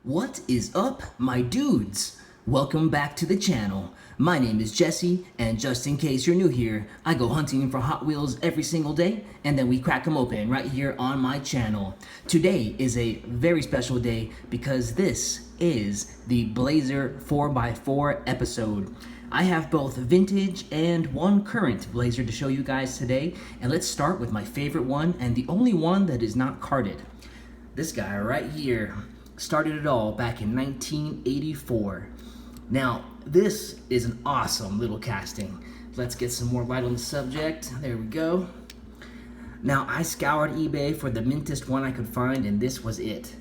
What is up, my dudes? Welcome back to the channel. My name is Jesse, and just in case you're new here, I go hunting for Hot Wheels every single day, and then we crack them open right here on my channel. Today is a very special day because this is the Blazer 4x4 episode. I have both vintage and one current Blazer to show you guys today, and let's start with my favorite one and the only one that is not carded. This guy right here started it all back in 1984. Now, this is an awesome little casting. Let's get some more light on the subject. There we go. Now, I scoured eBay for the mintest one I could find, and this was it.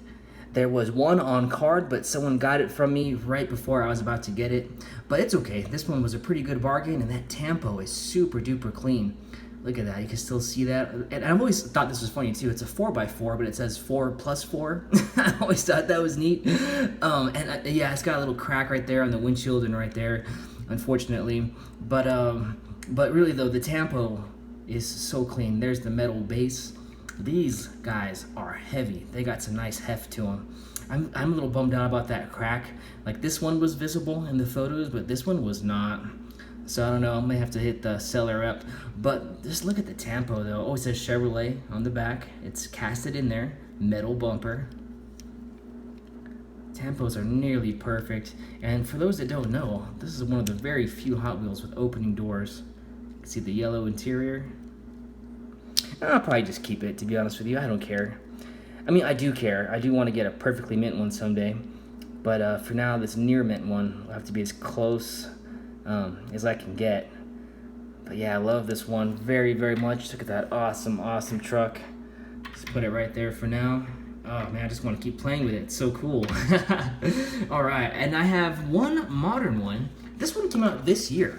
There was one on card, but someone got it from me right before I was about to get it. But it's okay. This one was a pretty good bargain, and that tampo is super duper clean. Look at that, you can still see that. And I've always thought this was funny too. It's a 4x4, but it says 4+4. I always thought that was neat. Yeah, it's got a little crack right there on the windshield and right there, unfortunately. But really though, the tampo is so clean. There's the metal base. These guys are heavy. They got some nice heft to them. I'm a little bummed out about that crack. Like this one was visible in the photos, but this one was not. So I don't know, I may have to hit the seller up. But just look at the tampo though. Oh, it says Chevrolet on the back. It's casted in there. Metal bumper. Tampos are nearly perfect. And for those that don't know, this is one of the very few Hot Wheels with opening doors. You can see the yellow interior. I'll probably just keep it, to be honest with you. I don't care. I mean, I do care. I do want to get a perfectly mint one someday. But for now, this near mint one will have to be as close as I can get. But yeah, I love this one very, very much. Look at that awesome truck. Just put it right there for now. Oh man, I just want to keep playing with it. It's so cool. All right, and I have one modern one. This one came out this year.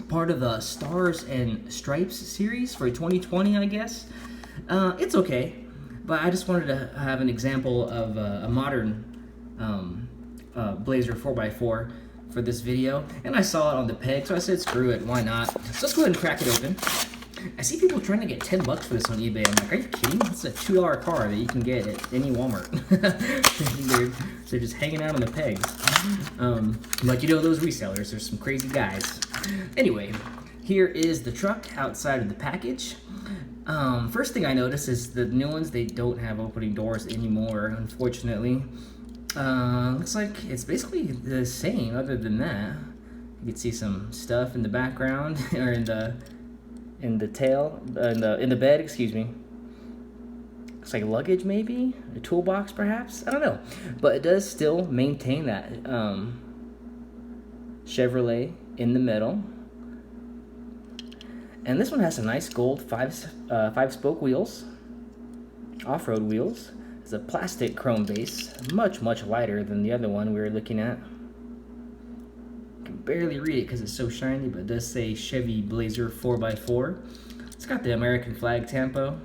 Part of the Stars and Stripes series for 2020, I guess. It's okay, but I just wanted to have an example of a modern Blazer 4x4 for this video, and I saw it on the peg, so I said screw it, why not? So let's go ahead and crack it open. I see people trying to get 10 bucks for this on eBay. I'm like, are you kidding? It's a $2 car that you can get at any Walmart. they're just hanging out on the pegs. Like, you know, those resellers, there's some crazy guys. Anyway, here is the truck outside of the package. First thing I noticed is the new ones, they don't have opening doors anymore, unfortunately. Looks like it's basically the same other than that. You can see some stuff in the background, or in the tail, in the bed, excuse me. Looks like luggage maybe? A toolbox perhaps? I don't know. But it does still maintain that Chevrolet in the middle. And this one has some nice gold five-spoke wheels, off-road wheels. It's a plastic chrome base, much lighter than the other one we were looking at. You can barely read it because it's so shiny, but it does say Chevy Blazer 4x4. It's got the American flag tampo.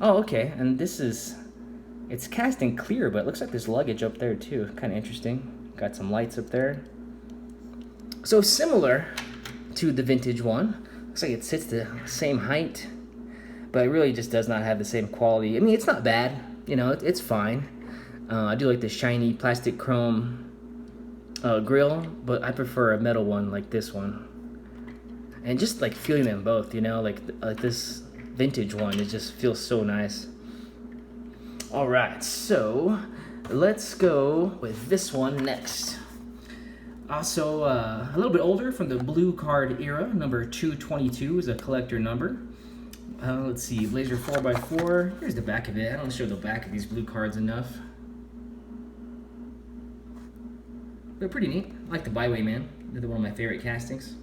Oh, okay, and it's cast in clear, but it looks like there's luggage up there too. Kind of interesting. Got some lights up there. So similar to the vintage one. Looks like it sits the same height, but it really just does not have the same quality. I mean, it's not bad, you know, it's fine. I do like the shiny plastic chrome grill, but I prefer a metal one like this one. And just like feeling them both, you know, like this vintage one, it just feels so nice. All right, so let's go with this one next. Also, a little bit older, from the blue card era, number 222 is a collector number. Let's see, Blazer 4x4. Here's the back of it. I don't show the back of these blue cards enough. They're pretty neat. I like the Byway Man. They're one of my favorite castings.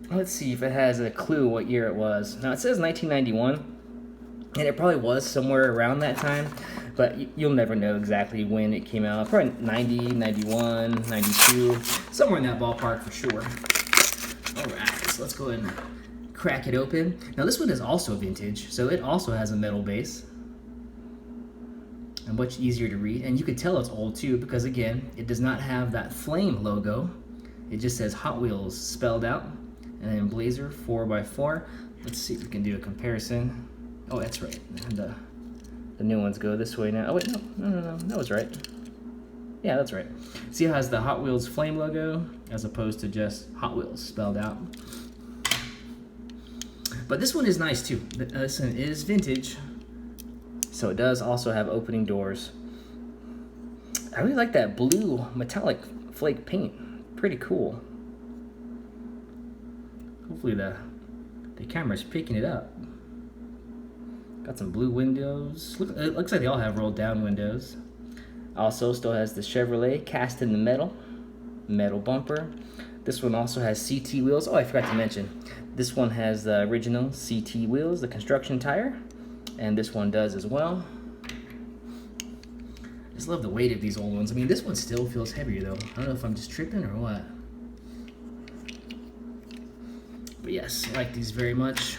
Let's see if it has a clue what year it was. Now, it says 1991, and it probably was somewhere around that time, but you'll never know exactly when it came out. Probably 90, 91, 92, somewhere in that ballpark for sure. All right, so let's go ahead and crack it open. Now this one is also vintage, so it also has a metal base and much easier to read, and you can tell it's old too because again it does not have that flame logo. It just says Hot Wheels spelled out, and then Blazer 4x4. Let's see if we can do a comparison. Oh, that's right, and the The new ones go this way now. Oh wait, no, that was right. Yeah, that's right. See how it has the Hot Wheels flame logo as opposed to just Hot Wheels spelled out. But this one is nice too. This one is vintage, so it does also have opening doors. I really like that blue metallic flake paint. Pretty cool. Hopefully the camera's picking it up. Got some blue windows. It looks like they all have rolled down windows. Also still has the Chevrolet cast in the metal bumper. This one also has CT wheels. Oh, I forgot to mention, this one has the original CT wheels, the construction tire, and this one does as well. I just love the weight of these old ones. I mean, this one still feels heavier though. I don't know if I'm just tripping or what. But yes, I like these very much.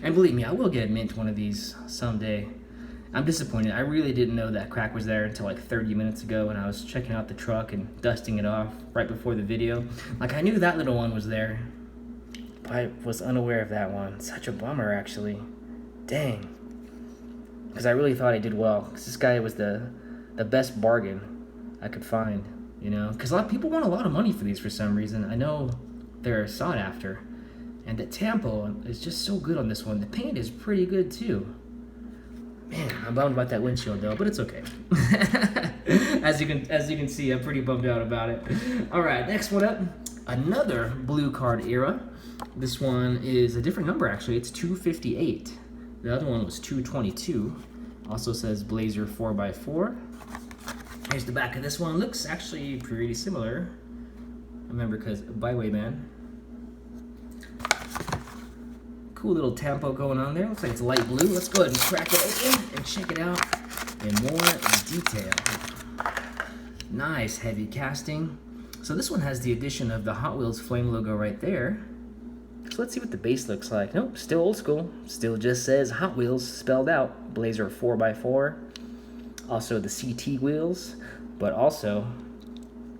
And believe me, I will get mint one of these someday. I'm disappointed. I really didn't know that crack was there until like 30 minutes ago when I was checking out the truck and dusting it off right before the video. Like, I knew that little one was there, but I was unaware of that one. Such a bummer, actually. Dang. Because I really thought I did well. Because this guy was the best bargain I could find, you know? Because a lot of people want a lot of money for these for some reason. I know they're sought after. And the tampo is just so good on this one. The paint is pretty good too. Man, I'm bummed about that windshield though, but it's okay. As you can see, I'm pretty bummed out about it. All right, next one up, another blue card era. This one is a different number actually. It's 258. The other one was 222. Also says Blazer 4x4. Here's the back of this one. Looks actually pretty similar. I remember because Byway Man. Cool little tampo going on there. Looks like it's light blue. Let's go ahead and crack it open and check it out in more detail. Nice heavy casting. So this one has the addition of the Hot Wheels flame logo right there. So let's see what the base looks like. Nope, still old school. Still just says Hot Wheels spelled out. Blazer 4x4. Also the CT wheels, but also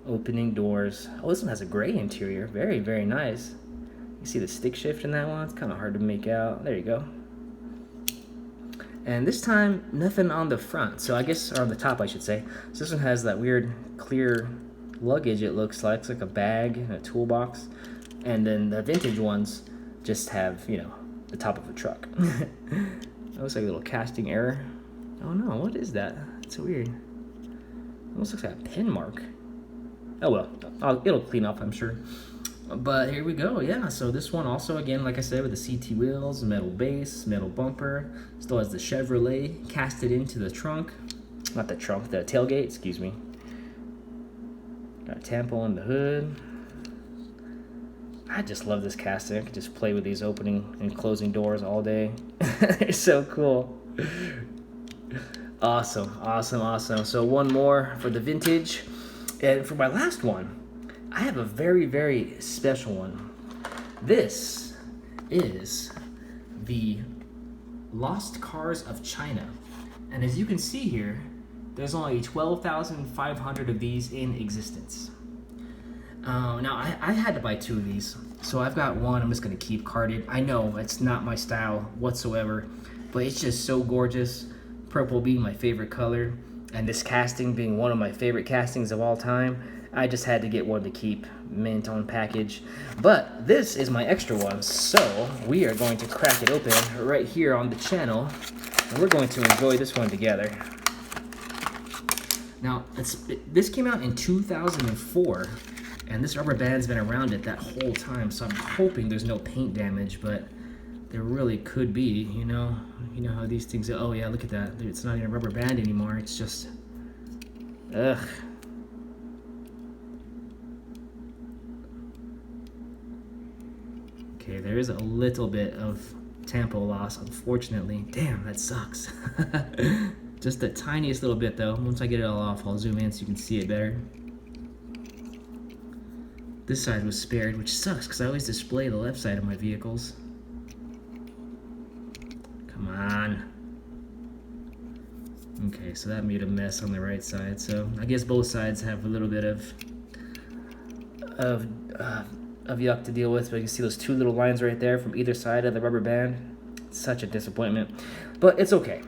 opening doors. Oh, this one has a gray interior. Very, very nice. You see the stick shift in that one? It's kind of hard to make out. There you go. And this time, nothing on the front. So I guess, or on the top, I should say. So this one has that weird clear luggage, it looks like. It's like a bag and a toolbox. And then the vintage ones just have, you know, the top of a truck. That looks like a little casting error. Oh no, what is that? It's weird. Almost looks like a pen mark. Oh well, it'll clean up, I'm sure. But here we go, yeah. So this one also, again, like I said, with the CT wheels, metal base, metal bumper. Still has the Chevrolet casted into the trunk. Not the trunk, the tailgate, excuse me. Got a tampo on the hood. I just love this casting. I could just play with these opening and closing doors all day. They're so cool. Awesome, awesome, awesome. So one more for the vintage. And for my last one, I have a very, very special one. This is the Lost Cars of China. And as you can see here, there's only 12,500 of these in existence. Now, I had to buy 2 of these. So I've got one I'm just going to keep carded. I know it's not my style whatsoever, but it's just so gorgeous. Purple being my favorite color, and this casting being one of my favorite castings of all time. I just had to get one to keep, mint on package. But this is my extra one, so we are going to crack it open right here on the channel, and we're going to enjoy this one together. Now, this came out in 2004, and this rubber band's been around it that whole time, so I'm hoping there's no paint damage, but there really could be, you know how these things, oh yeah, look at that, it's not even a rubber band anymore, it's just, ugh. Okay, there is a little bit of tampo loss, unfortunately. Damn, that sucks. Just the tiniest little bit though. Once I get it all off, I'll zoom in so you can see it better. This side was spared, which sucks because I always display the left side of my vehicles. Come on. Okay, so that made a mess on the right side. So I guess both sides have a little bit of yuck to deal with, but you can see those 2 little lines right there from either side of the rubber band. Such a disappointment, but it's okay.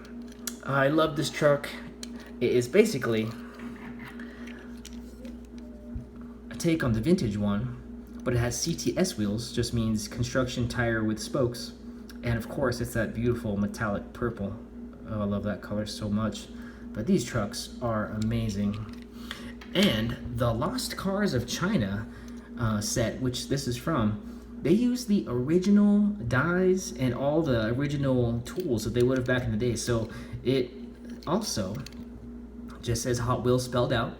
I love this truck. It is basically a take on the vintage one, but it has CTS wheels, just means construction tire with spokes. And of course, it's that beautiful metallic purple. Oh, I love that color so much. But these trucks are amazing. And the Lost Cars of China set, which this is from, they use the original dies and all the original tools that they would have back in the day. So it also just says Hot Wheels spelled out.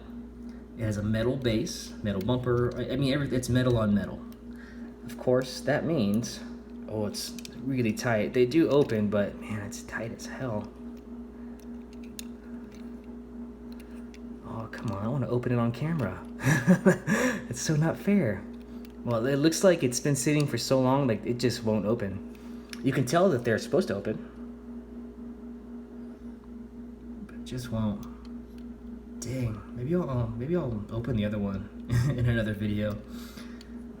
It has a metal base, metal bumper. I mean, it's metal on metal. Of course, that means, oh, it's really tight. They do open, but man, it's tight as hell. Oh, come on, I want to open it on camera. It's so not fair. Well, it looks like it's been sitting for so long, like it just won't open. You can tell that they're supposed to open, but it just won't. Dang, maybe I'll open the other one in another video.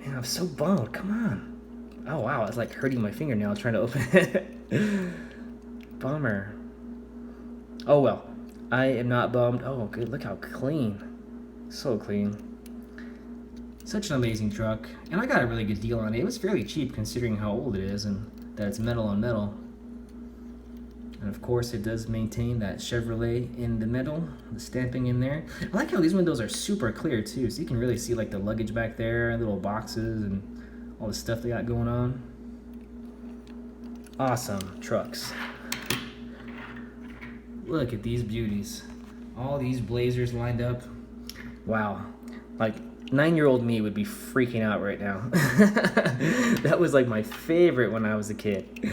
Man, I'm so bummed. Come on. Oh wow, it's like hurting my fingernail trying to open it. Bummer. Oh well, I am not bummed. Oh good, look how clean. So clean. Such an amazing truck, and I got a really good deal on it. It was fairly cheap considering how old it is and that it's metal on metal. And of course it does maintain that Chevrolet in the middle, the stamping in there. I like how these windows are super clear too, so you can really see like the luggage back there, little boxes and all the stuff they got going on. Awesome trucks. Look at these beauties. All these blazers lined up. Wow. Like 9-year-old me would be freaking out right now. That was like my favorite when I was a kid.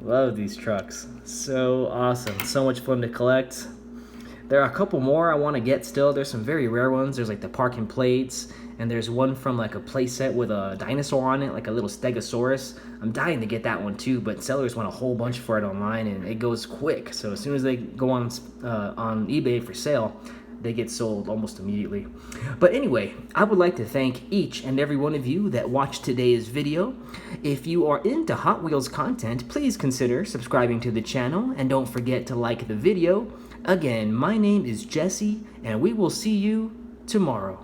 Love these trucks. So awesome. So much fun to collect. There are a couple more I want to get still. There's some very rare ones. There's like the parking plates, and there's one from like a play set with a dinosaur on it, like a little Stegosaurus. I'm dying to get that one too, but sellers want a whole bunch for it online, and it goes quick. So as soon as they go on eBay for sale, they get sold almost immediately. But anyway, I would like to thank each and every one of you that watched today's video. If you are into Hot Wheels content, please consider subscribing to the channel, and don't forget to like the video. Again, my name is Jesse, and we will see you tomorrow.